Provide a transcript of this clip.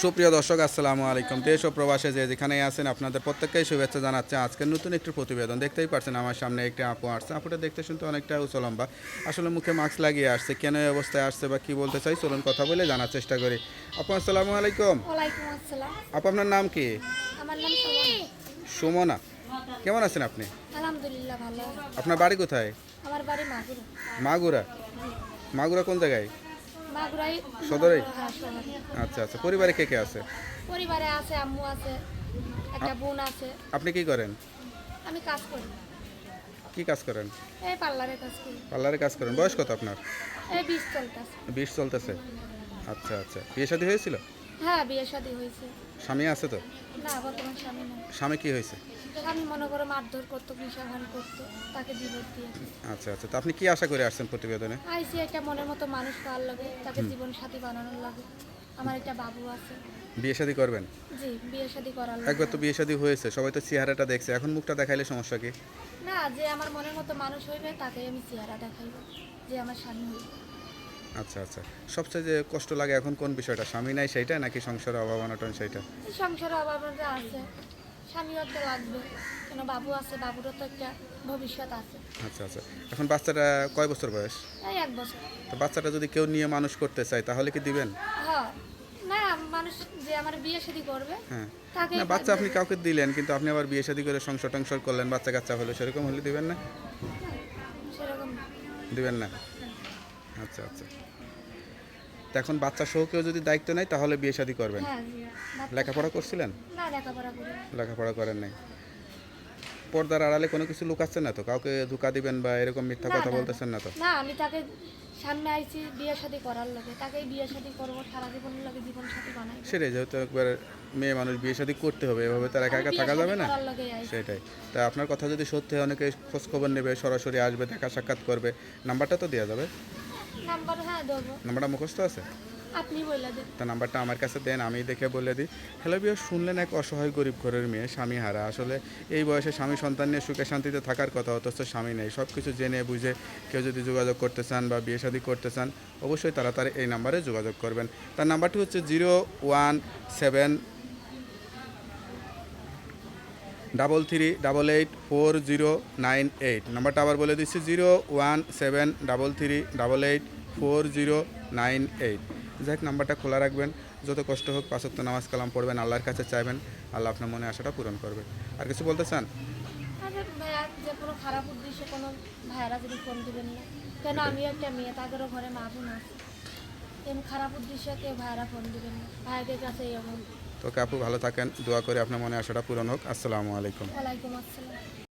সুপ্রিয় দর্শক আসসালামু আলাইকুম। দেশ ও প্রবাসে যে যেখানেই আছেন আপনাদের প্রত্যেককেই শুভেচ্ছা জানাচ্ছে। আজকের নতুন একটি প্রতিবেদন দেখতেই পাচ্ছেন আমার সামনে একটি আপু আসছে। আপুটা দেখতে শুনতে অনেকটা উঁচু লম্বা, আসলে মুখে মাস্ক লাগিয়ে আসছে। কেন এই অবস্থায় আসছে বা কি বলতে চাই চলুন কথা বলে জানার চেষ্টা করি। আপু আসসালামু আলাইকুম। ওয়ালাইকুম আসসালাম। আপু আপনার নাম কি? আমার নাম সুমন। সুমনা। কেমন আছেন আপনি? আলহামদুলিল্লাহ ভালো আছি। আপনার বাড়ি কোথায়? আমার বাড়ি মাগুরা। মাগুরা। মাগুরা কোন জায়গায়? মাগুরাই সদরেই? হ্যাঁ, শহরে। আচ্ছা আচ্ছা, পরিবারে কে কে আছে? পরিবারে আছে আম্মু আছে, একটা বোন আছে। আপনি কি করেন? আমি কাজ করি, কি কাজ করেন? এই পার্লারে কাজ করি। পার্লারে কাজ করেন। বয়স কত আপনার? এই 20 চলতেছে। 20 চলতেছে। আচ্ছা আচ্ছা, বিয়ে শাদী হয়েছিল? হ্যাঁ, বিয়ে শাদী হয়েছে। স্বামী আছে তো? না, বর্তমান স্বামী নাই। স্বামী কি হয়েছে? স্বামী মনে করো মারধর করতো, নিশাভান করতো, তাকে ডিভোর্স দিয়ে আচ্ছা আচ্ছা, তো আপনি কি আশা করে আসছেন প্রতিবেদনে? আইসি একটা মনের মতো মানুষ পাওয়ার লাগে, তাকে জীবন সাথী বানানোর লাগে। আমার একটা বাবু আছে। বিয়ে শাদী করবেন? জি, বিয়ে শাদী করার একবার লাগে। তো বিয়ে শাদী হয়েছে, সবাই তো চেহারাটা দেখছে, এখন মুখটা দেখাইলে সমস্যা কি? না, যে আমার মনের মতো মানুষ হইবে তাকেই আমি চেহারা দেখাইব, যে আমার স্বামী হইবে। আচ্ছা আচ্ছা, সবচেয়ে যে কষ্ট লাগে এখন কোন বিষয়টা, স্বামী নাই সেইটা নাকি সংসারের অভাব অনটন সেইটা? এই সংসারে অভাব যে আছে, স্বামীও একটা লাগবে, কেন বাবু আছে, বাবুরও তো একটা ভবিষ্যৎ আছে। আচ্ছা আচ্ছা, এখন বাচ্চাটা কয় বছর বয়স? এই 1 বছর। তো বাচ্চাটা যদি কেউ নিয়ে মানুষ করতে চায় তাহলে কি দিবেন? হ্যাঁ, না মানুষ যে আমার বিয়ে শাদী করবে হ্যাঁ। তাকে না, বাচ্চা আপনি কাউকে দিলেন, কিন্তু আপনি আবার বিয়ে শাদী করে সংসার টংসার করলেন, বাচ্চা কাচ্চা হলো, সেরকম হলে দিবেন না? সেরকম না। দিবেন না? আচ্ছা আচ্ছা, তো এখন বাচ্চা সহ কেউ যদি দায়িত্ব নেয় তাহলে বিয়ে শাদী করবেন? হ্যাঁ জি, লেখাপড়া করছিলেন? না লেখাপড়া করি না। লেখাপড়া করেন নাই? পর্দার আড়ালে কোনো কিছু লুকাচ্ছেন না তো? কাউকে ধোঁকা দিবেন বা এরকম মিথ্যা না, কথা না, বলতেছেন না তো? না, আমি তাকে সামনে আইছি বিয়ে শাদী করার লাগে, তাকেই বিয়ে শাদী করবো, সারা জীবনের লাগে জীবন সাথী বানাই। সেটাই, যেহেতু একবার মেয়ে মানুষ বিয়ে শাদী করতে হবে, এভাবে তার একা একা থাকা যাবে না। সেটাই, তা আপনার কথা যদি সত্যি হয়, অনেকে খোঁজ খবর নেবে, সরাসরি আসবে, দেখা সাক্ষাৎ করবে, নাম্বারটা তো দেওয়া যাবে? নাম্বার হ্যাঁ দেবো, নাম্বারটা মুখস্থ আছে? আপনি বলে দেন। তা নাম্বারটা আমার কাছে দেন, আমি দেখে বলে দিই। হ্যালো বিয়ার, শুনলেন এক অসহায় গরিব ঘরের মেয়ে স্বামী হারা। আসলে এই বয়সে স্বামী সন্তান নিয়ে সুখে শান্তিতে থাকার কথা, অথচ স্বামী নেই। সব কিছু জেনে বুঝে কেউ যদি যোগাযোগ করতে চান বা বিয়ে শাদী করতে চান, অবশ্যই তাড়াতাড়ি এই নাম্বারে যোগাযোগ করবেন। তার নাম্বারটি হচ্ছে 01733884098। নাম্বারটা আবার বলে দিচ্ছি, 01733884098। যাই, নাম্বারটা খোলা রাখবেন। যত কষ্ট হোক 5 ওয়াক্ত নামাজ কালাম পড়বেন, আল্লাহর কাছে চাইবেন, আল্লাহ আপনার মনে আশাটা পূরণ করবে। আর কিছু বলতে চান? আরে ভাইয়া, যে কোনো খারাপ উদ্দেশ্যে কোনো ভাইয়ারা যদি ফোন দিবেন না, কেন আমি একটা মেয়ে, তাদেরও ঘরে মা বোন আছে, এমন খারাপ উদ্দেশ্যে কেউ ভাইয়ারা ফোন দিবেন না, ভাইদের কাছে এই অবস্থা। তো আপু ভালো থাকেন, দোয়া করে আপনার মনে আশাটা পূরণ হোক। আসসালামু আলাইকুম। ওয়ালাইকুম আসসালাম।